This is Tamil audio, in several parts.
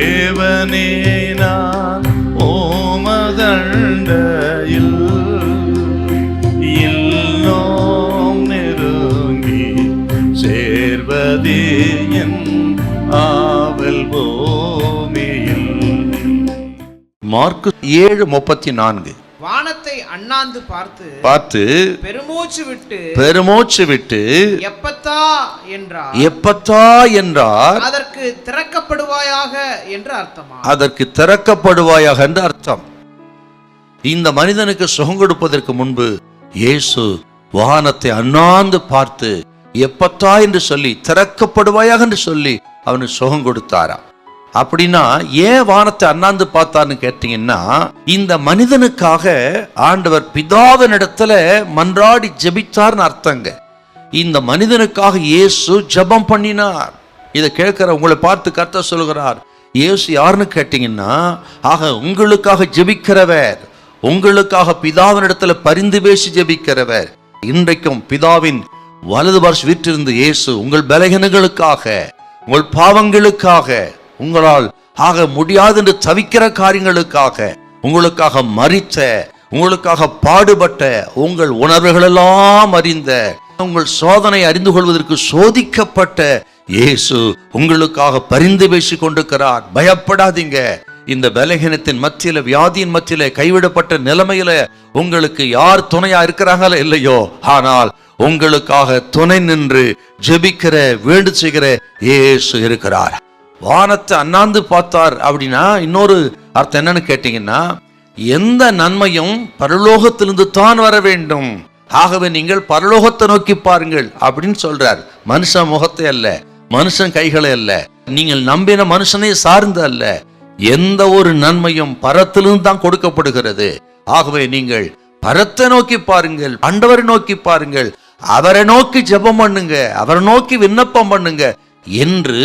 தேவனே நான் ஓமதண்டையில் இன்னும் நெருங்கி சேர்வதே என் ஆவல் பூமியில். மார்க்கு 7:34. வானத்தை அண்ணாந்து பார்த்து பெருமூச்சு விட்டு எப்பத்தா என்றார். அதற்கு திறக்கப்படுவாயாக என்று அர்த்தமா? அதற்கு திறக்கப்படுவாயாக என்று அர்த்தம். இந்த மனிதனுக்கு சுகம் கொடுப்பதற்கு முன்பு இயேசு வானத்தை அண்ணாந்து பார்த்து எப்பத்தா என்று சொல்லி திறக்கப்படுவாயாக என்று சொல்லி அவனுக்கு சுகம் கொடுத்தாரா. அப்படின்னா ஏன் வானத்தை அண்ணாந்து பார்த்தான்னு கேட்டீங்கன்னா, இந்த மனிதனுக்காக ஆண்டவர் பிதாவினிடத்துல மன்றாடி ஜெபித்தார்னு அர்த்தங்க. இந்த மனிதனுக்காக இயேசு ஜெபம் பண்ணினார். இதை கேட்கிற உங்களை பார்த்து கர்த்தர் சொல்கிறார், இயேசு யாருன்னு கேட்டீங்கன்னா, ஆக உங்களுக்காக ஜெபிக்கிறவர், உங்களுக்காக பிதாவினிடத்துல பரிந்து பேசி ஜெபிக்கிறவர். இன்றைக்கும் பிதாவின் வலது பார்ஸ் வீற்றிருந்து இயேசு உங்கள் பலகீனங்களுக்காக, உங்கள் பாவங்களுக்காக, உங்களால் ஆக முடியாது என்று தவிக்கிற காரியங்களுக்காக, உங்களுக்காக மரித்த, உங்களுக்காக பாடுபட்ட, உங்கள் உணர்வுகளெல்லாம் அறிந்த, உங்கள் சோதனை அறிந்து கொள்வதற்கு சோதிக்கப்பட்ட இயேசு உங்களுக்காக பரிந்து பேசி கொண்டிருக்கிறார். பயப்படாதீங்க. இந்த பலகீனத்தின் மத்தியில, வியாதியின் மத்தியில, கைவிடப்பட்ட நிலைமையில உங்களுக்கு யார் துணையா இருக்கிறாங்களோ இல்லையோ, ஆனால் உங்களுக்காக துணை நின்று ஜெபிக்கிற, வேண்டு செய்கிற இயேசு இருக்கிறார். வானத்தை அண்ணாந்து பார்த்தார் அப்படின்னா இன்னொரு அர்த்தம் என்னன்னு கேட்டீங்கன்னா, எந்த நன்மையும் பரலோகத்திலிருந்து தான் வர வேண்டும், ஆகவே நீங்கள் பரலோகத்தை நோக்கி பாருங்கள் அப்படின்னு சொல்றார். மனுஷன் முகத்தை அல்ல, மனுஷன் கைகளை அல்ல, நீங்கள் நம்பின மனுஷனை சார்ந்து அல்ல, எந்த ஒரு நன்மையும் பரத்திலிருந்து தான் கொடுக்கப்படுகிறது. ஆகவே நீங்கள் பரத்தை நோக்கி பாருங்கள், ஆண்டவரை நோக்கி பாருங்கள், அவரை நோக்கி ஜெபம் பண்ணுங்க, அவரை நோக்கி விண்ணப்பம் பண்ணுங்க என்று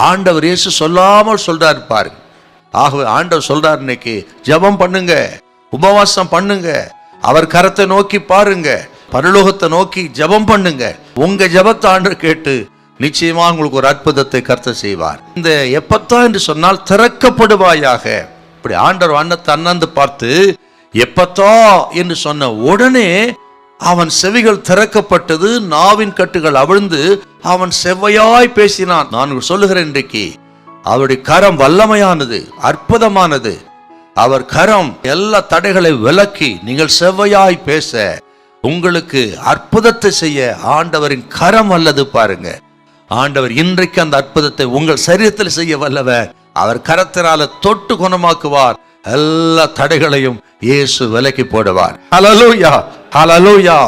ஆண்டவர் இயேசு சொல்லாமல் சொல்றாரு பாருங்க. ஆகவே ஆண்டவர் சொல்றார், இன்னைக்கு ஜெபம் பண்ணுங்க, உபவாசம் பண்ணுங்க, அவர் கரத்தை நோக்கி பாருங்க, பரலோகத்தை நோக்கி ஜெபம் பண்ணுங்க. உங்க ஜெபத்தை ஆண்டவர் கேட்டு நிச்சயமா உங்களுக்கு ஒரு அற்புதத்தை கர்த்தர் செய்வார். இந்த எப்பத்தா என்று சொன்னால் திறக்கப்படுவாயாக. இப்படி ஆண்டவர் வானத்தை அண்ணாந்து பார்த்து எப்பத்தா என்று சொன்ன உடனே அவன் செவிகள் திறக்கப்பட்டது, நாவின் கட்டுகள் அவிழ்ந்து அவன் செவ்வையாய் பேசினான். நான் சொல்லுகிறேன், இன்றைக்கு அவருடைய கரம் வல்லமையானது, அற்புதமானது. அவர் கரம் எல்லா தடைகளை விலக்கி நீங்கள் செவ்வையாய் பேச, உங்களுக்கு அற்புதத்தை செய்ய ஆண்டவரின் கரம் வல்லது. பாருங்க, ஆண்டவர் இன்றைக்கு அந்த அற்புதத்தை உங்கள் சரீரத்தில் செய்ய வல்லவர். அவர் கரத்தினால தொட்டு குணமாக்குவார். எல்லா தடைகளையும் இயேசு விலக்கி போடுவார். ஹல்லேலூயா, ஹல்லேலூயா.